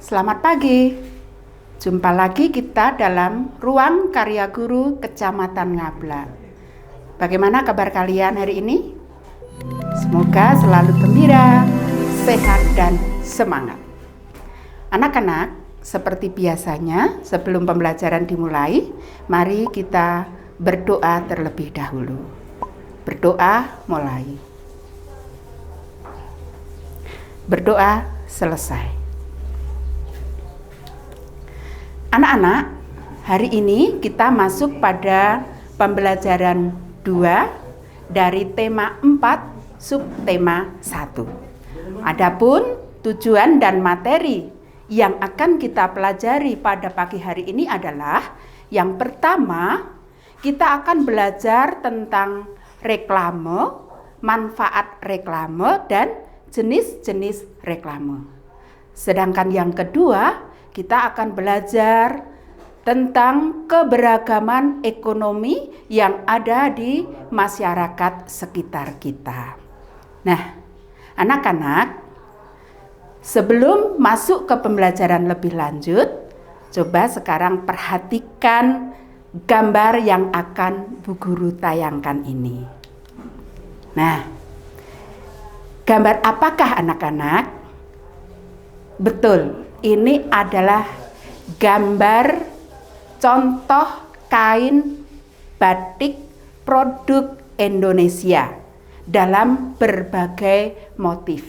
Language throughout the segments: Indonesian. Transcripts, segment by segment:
Selamat pagi. Jumpa lagi kita dalam Ruang Karya Guru Kecamatan Ngabla. Bagaimana kabar kalian hari ini? Semoga selalu gembira, sehat, dan semangat. Anak-anak, seperti biasanya sebelum pembelajaran dimulai, mari kita berdoa terlebih dahulu. Berdoa mulai. Berdoa selesai. Anak-anak, hari ini kita masuk pada pembelajaran 2 dari tema 4 subtema 1. Adapun tujuan dan materi yang akan kita pelajari pada pagi hari ini adalah yang pertama, kita akan belajar tentang reklame, manfaat reklame, dan jenis-jenis reklame. Sedangkan yang kedua, kita akan belajar tentang keberagaman ekonomi yang ada di masyarakat sekitar kita. Nah, anak-anak, sebelum masuk ke pembelajaran lebih lanjut, coba sekarang perhatikan gambar yang akan Bu Guru tayangkan ini. Nah, gambar apakah anak-anak? Betul. Ini adalah gambar contoh kain batik produk Indonesia dalam berbagai motif.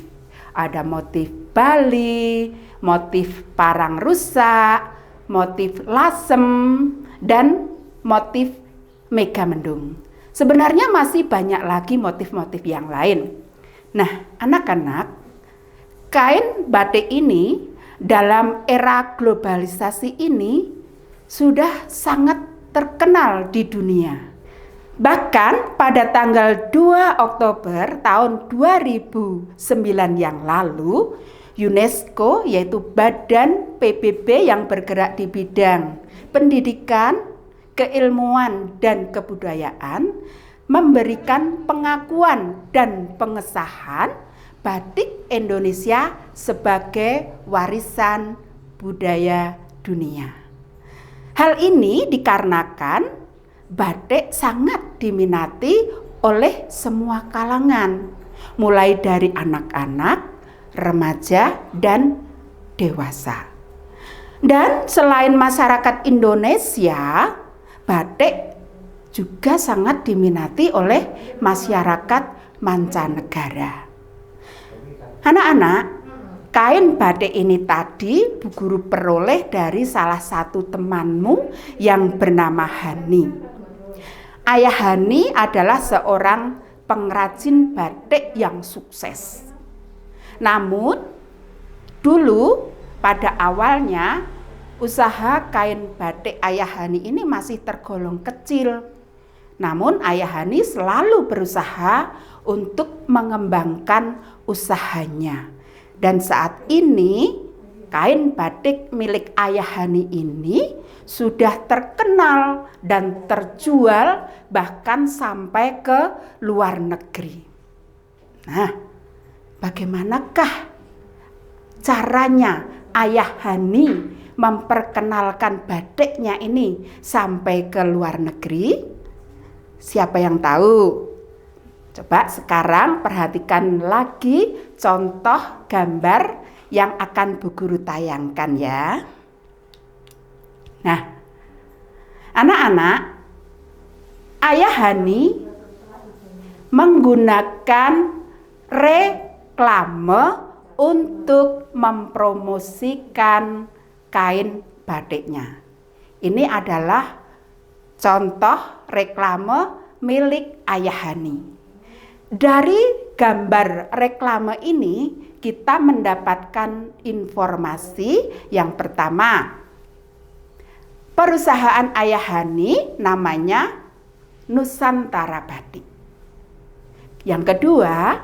Ada motif Bali, motif parang rusak, motif lasem, dan motif megamendung. Sebenarnya masih banyak lagi motif-motif yang lain. Nah, anak-anak, kain batik ini dalam era globalisasi ini sudah sangat terkenal di dunia. Bahkan pada tanggal 2 Oktober tahun 2009 yang lalu, UNESCO yaitu Badan PBB yang bergerak di bidang pendidikan, keilmuan, dan kebudayaan memberikan pengakuan dan pengesahan batik Indonesia sebagai warisan budaya dunia. Hal ini dikarenakan batik sangat diminati oleh semua kalangan, mulai dari anak-anak, remaja, dan dewasa. Dan selain masyarakat Indonesia, batik juga sangat diminati oleh masyarakat mancanegara. Anak-anak, kain batik ini tadi Bu Guru peroleh dari salah satu temanmu yang bernama Hani. Ayah Hani adalah seorang pengrajin batik yang sukses. Namun, dulu pada awalnya usaha kain batik Ayah Hani ini masih tergolong kecil. Namun Ayah Hani selalu berusaha untuk mengembangkan usahanya. Dan saat ini kain batik milik Ayah Hani ini sudah terkenal dan terjual bahkan sampai ke luar negeri. Nah, bagaimanakah caranya Ayah Hani memperkenalkan batiknya ini sampai ke luar negeri? Siapa yang tahu? Coba sekarang perhatikan lagi contoh gambar yang akan Bu Guru tayangkan ya. Nah, anak-anak, Ayah Hani menggunakan reklame untuk mempromosikan kain batiknya. Ini adalah contoh reklame milik Ayah Hani. Dari gambar reklame ini kita mendapatkan informasi yang pertama. Perusahaan Ayah Hani namanya Nusantara Batik. Yang kedua,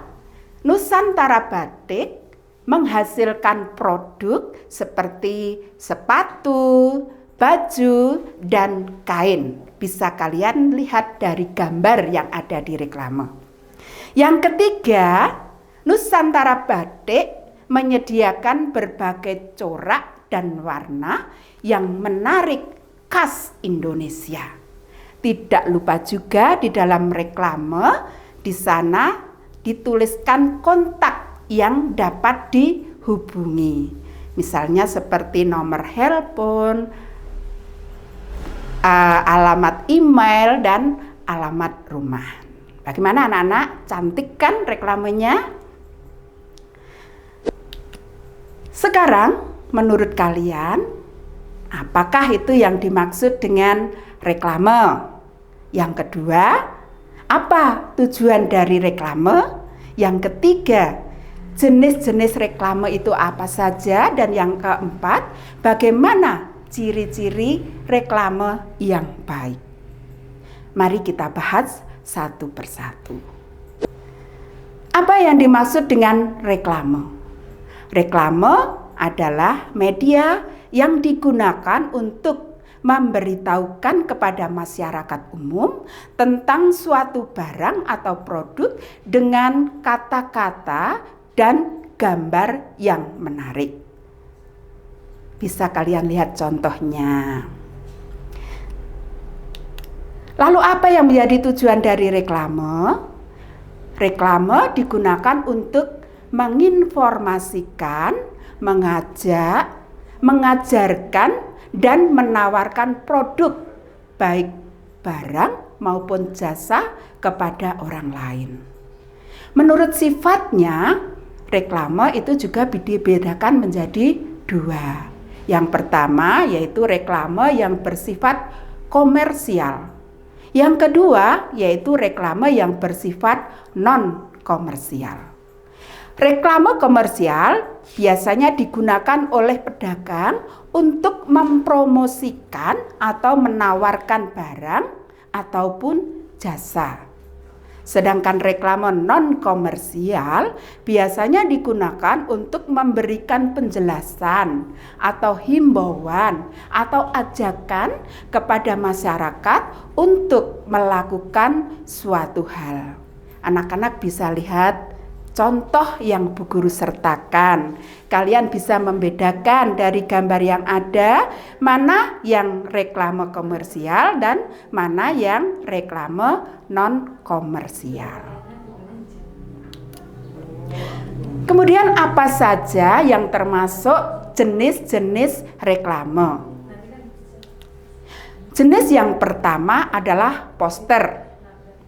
Nusantara Batik menghasilkan produk seperti sepatu, baju, dan kain. Bisa kalian lihat dari gambar yang ada di reklame. Yang ketiga, Nusantara Batik menyediakan berbagai corak dan warna yang menarik khas Indonesia. Tidak lupa juga di dalam reklame di sana dituliskan kontak yang dapat dihubungi. Misalnya seperti nomor handphone, alamat email, dan alamat rumah. Bagaimana anak-anak? Cantik kan reklamenya? Sekarang menurut kalian, apakah itu yang dimaksud dengan reklame? Yang kedua, apa tujuan dari reklame? Yang ketiga, jenis-jenis reklame itu apa saja? Dan yang keempat, bagaimana ciri-ciri reklame yang baik? Mari kita bahas satu persatu. Apa yang dimaksud dengan reklame? Reklame adalah media yang digunakan untuk memberitahukan kepada masyarakat umum tentang suatu barang atau produk dengan kata-kata dan gambar yang menarik. Bisa kalian lihat contohnya. Lalu apa yang menjadi tujuan dari reklame? Reklame digunakan untuk menginformasikan, mengajak, mengajarkan, dan menawarkan produk, baik barang maupun jasa kepada orang lain. Menurut sifatnya, reklame itu juga dibedakan menjadi dua. Yang pertama yaitu reklame yang bersifat komersial. Yang kedua yaitu reklame yang bersifat non-komersial. Reklame komersial biasanya digunakan oleh pedagang untuk mempromosikan atau menawarkan barang ataupun jasa. Sedangkan reklame non-komersial biasanya digunakan untuk memberikan penjelasan atau himbauan atau ajakan kepada masyarakat untuk melakukan suatu hal. Anak-anak bisa lihat contoh yang Bu Guru sertakan. Kalian bisa membedakan dari gambar yang ada mana yang reklame komersial dan mana yang reklame non-komersial. Kemudian apa saja yang termasuk jenis-jenis reklame? Jenis yang pertama adalah poster.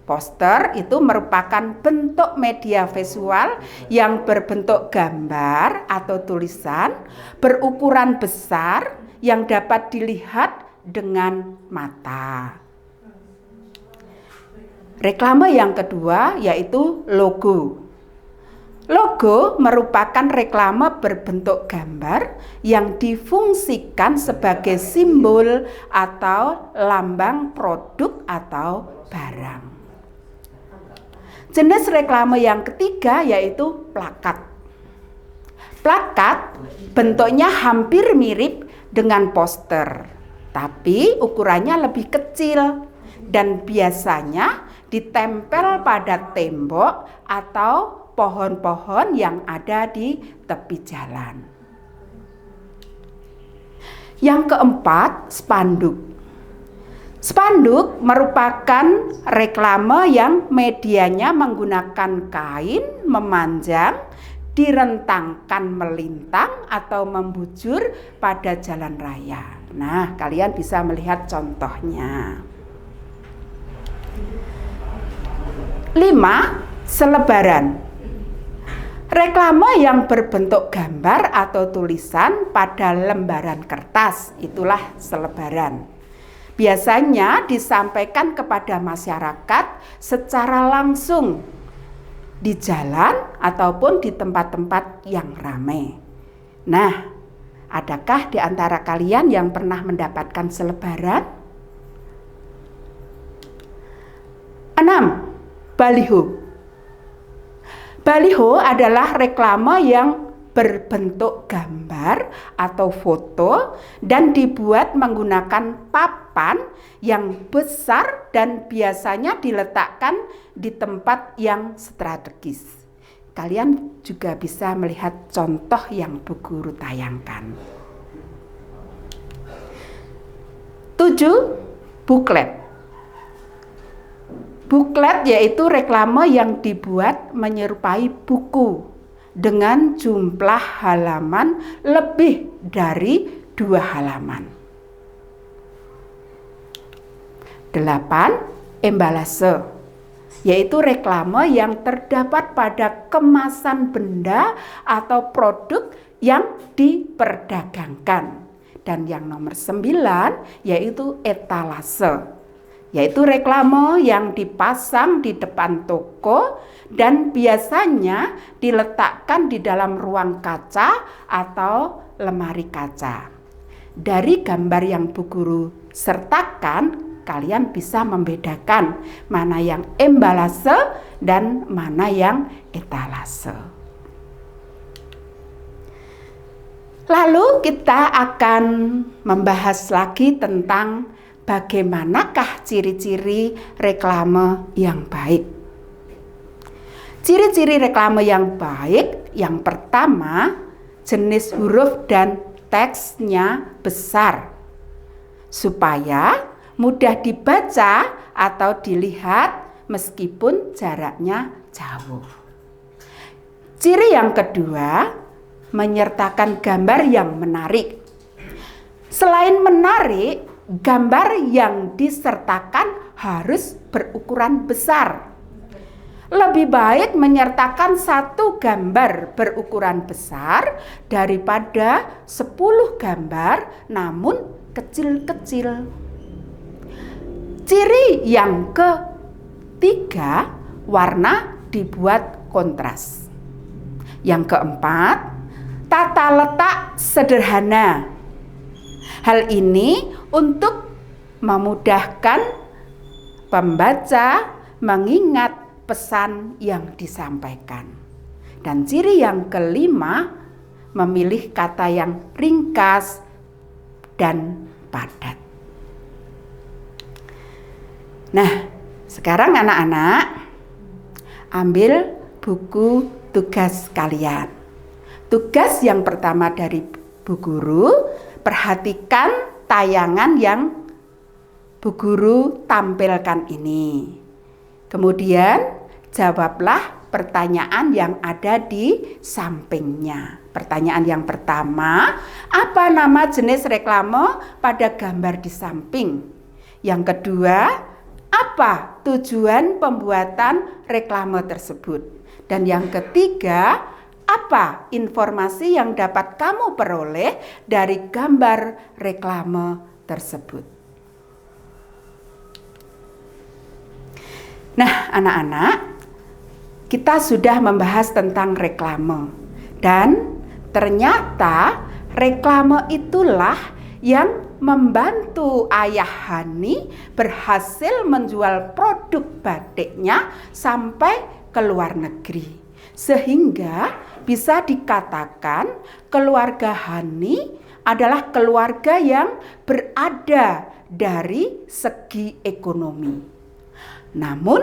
Poster itu merupakan bentuk media visual yang berbentuk gambar atau tulisan berukuran besar yang dapat dilihat dengan mata. Reklame yang kedua yaitu logo. Logo merupakan reklame berbentuk gambar yang difungsikan sebagai simbol atau lambang produk atau barang. Jenis reklame yang ketiga yaitu plakat. Plakat bentuknya hampir mirip dengan poster, tapi ukurannya lebih kecil dan biasanya ditempel pada tembok atau pohon-pohon yang ada di tepi jalan. Yang keempat, spanduk. Spanduk merupakan reklame yang medianya menggunakan kain memanjang, direntangkan melintang atau membujur pada jalan raya. Nah, kalian bisa melihat contohnya. 5. Selebaran. Reklame yang berbentuk gambar atau tulisan pada lembaran kertas, itulah selebaran. Biasanya disampaikan kepada masyarakat secara langsung di jalan ataupun di tempat-tempat yang ramai. Nah, adakah di antara kalian yang pernah mendapatkan selebaran? 6. Baliho. Baliho adalah reklame yang berbentuk gambar atau foto dan dibuat menggunakan papan yang besar dan biasanya diletakkan di tempat yang strategis. Kalian juga bisa melihat contoh yang Bu Guru tayangkan. 7. Buklet. Buklet yaitu reklame yang dibuat menyerupai buku dengan jumlah halaman lebih dari 2 halaman. 8. Embalase, yaitu reklame yang terdapat pada kemasan benda atau produk yang diperdagangkan. Dan yang nomor 9 yaitu etalase, yaitu reklame yang dipasang di depan toko dan biasanya diletakkan di dalam ruang kaca atau lemari kaca. Dari gambar yang Bu Guru sertakan, kalian bisa membedakan mana yang embalase dan mana yang etalase. Lalu kita akan membahas lagi tentang bagaimanakah ciri-ciri reklame yang baik. Ciri-ciri reklame yang baik, yang pertama, jenis huruf dan teksnya besar, supaya mudah dibaca atau dilihat meskipun jaraknya jauh. Ciri yang kedua, menyertakan gambar yang menarik. Selain menarik, gambar yang disertakan harus berukuran besar. Lebih baik menyertakan 1 gambar berukuran besar daripada 10 gambar namun kecil-kecil. Ciri yang ketiga, warna dibuat kontras. Yang keempat, tata letak sederhana. Hal ini untuk memudahkan pembaca mengingat pesan yang disampaikan. Dan ciri yang kelima, memilih kata yang ringkas dan padat. Nah, sekarang anak-anak ambil buku tugas kalian. Tugas yang pertama dari Bu Guru, perhatikan tayangan yang Bu Guru tampilkan ini. Kemudian jawablah pertanyaan yang ada di sampingnya. Pertanyaan yang pertama, apa nama jenis reklame pada gambar di samping? Yang kedua, apa tujuan pembuatan reklame tersebut? Dan yang ketiga, apa informasi yang dapat kamu peroleh dari gambar reklame tersebut? Nah, anak-anak, kita sudah membahas tentang reklame. Dan ternyata reklame itulah yang membantu Ayah Hani berhasil menjual produk batiknya sampai ke luar negeri. Sehingga bisa dikatakan keluarga Hani adalah keluarga yang berada dari segi ekonomi. Namun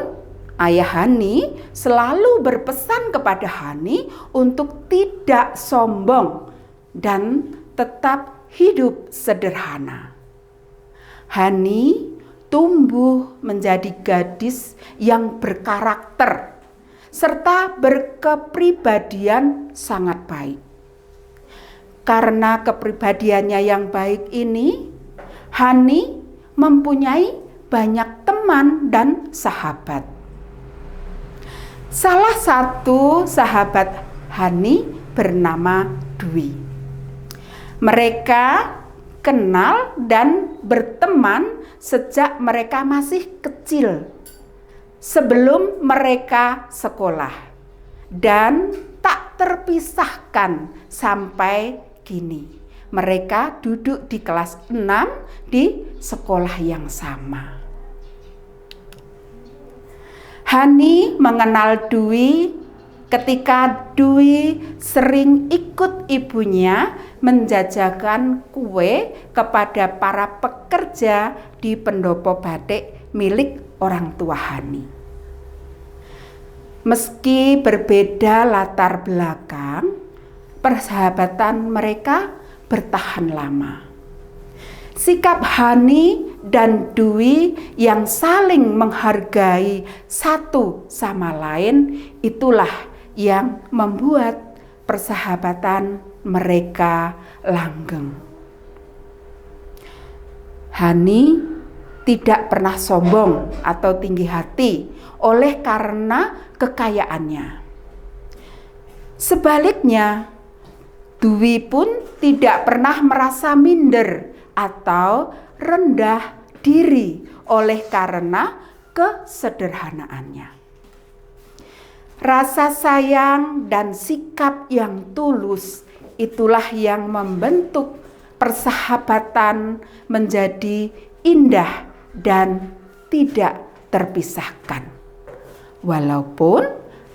Ayah Hani selalu berpesan kepada Hani untuk tidak sombong dan tetap hidup sederhana. Hani tumbuh menjadi gadis yang berkarakter serta berkepribadian sangat baik. Karena kepribadiannya yang baik ini, Hani mempunyai banyak teman dan sahabat. Salah satu sahabat Hani bernama Dwi. Mereka kenal dan berteman sejak mereka masih kecil, sebelum mereka sekolah, dan tak terpisahkan sampai kini. Mereka duduk di kelas 6 di sekolah yang sama. Hani mengenal Dwi ketika Dwi sering ikut ibunya menjajakan kue kepada para pekerja di pendopo batik milik orang tua Hani. Meski berbeda latar belakang, persahabatan mereka bertahan lama. Sikap Hani dan Dwi yang saling menghargai satu sama lain, itulah yang membuat persahabatan mereka langgeng. Hani tidak pernah sombong atau tinggi hati oleh karena kekayaannya. Sebaliknya, Dwi pun tidak pernah merasa minder atau rendah diri oleh karena kesederhanaannya. Rasa sayang dan sikap yang tulus itulah yang membentuk persahabatan menjadi indah dan tidak terpisahkan. Walaupun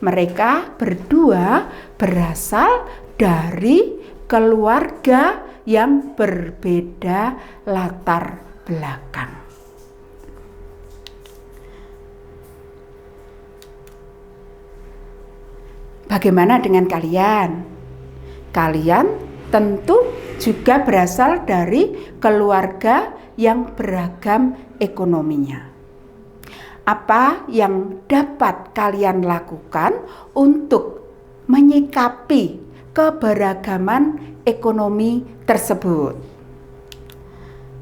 mereka berdua berasal dari keluarga yang berbeda latar belakang. Bagaimana dengan kalian? Kalian tentu juga berasal dari keluarga yang beragam ekonominya. Apa yang dapat kalian lakukan untuk menyikapi keberagaman ekonomi tersebut?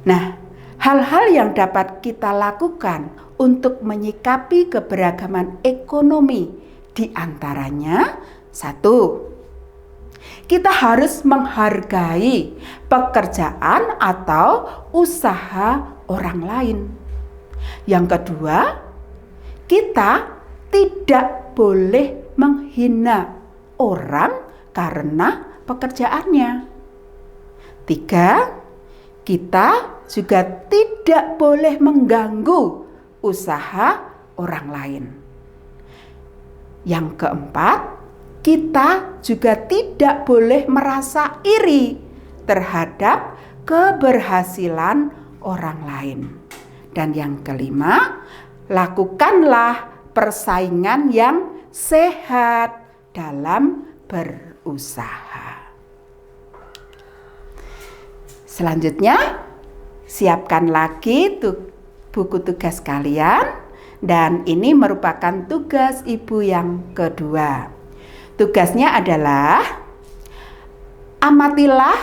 Nah, hal-hal yang dapat kita lakukan untuk menyikapi keberagaman ekonomi di antaranya, 1, kita harus menghargai pekerjaan atau usaha orang lain. Yang kedua, kita tidak boleh menghina orang karena pekerjaannya. 3, kita juga tidak boleh mengganggu usaha orang lain. Yang keempat, kita juga tidak boleh merasa iri terhadap keberhasilan orang lain. Dan yang kelima, lakukanlah persaingan yang sehat dalam berusaha. Selanjutnya, siapkan lagi buku tugas kalian. Dan ini merupakan tugas ibu yang kedua. Tugasnya adalah amatilah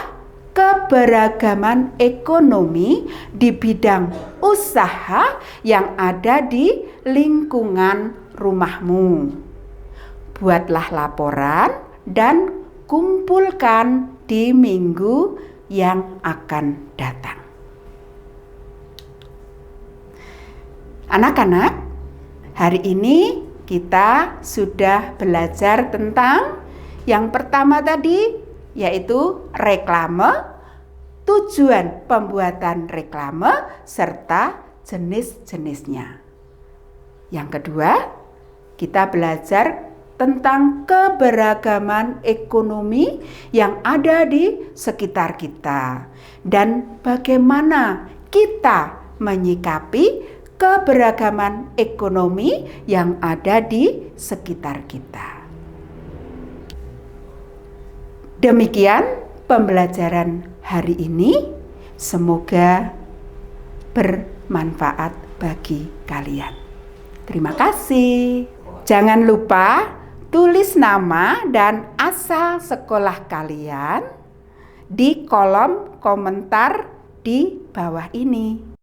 keberagaman ekonomi di bidang usaha yang ada di lingkungan rumahmu. Buatlah laporan dan kumpulkan di minggu yang akan datang. Anak-anak, hari ini kita sudah belajar tentang yang pertama tadi, yaitu reklame, tujuan pembuatan reklame, serta jenis-jenisnya. Yang kedua, kita belajar tentang keberagaman ekonomi yang ada di sekitar kita dan bagaimana kita menyikapi keberagaman ekonomi yang ada di sekitar kita. Demikian pembelajaran hari ini. Semoga bermanfaat bagi kalian. Terima kasih. Jangan lupa tulis nama dan asal sekolah kalian di kolom komentar di bawah ini.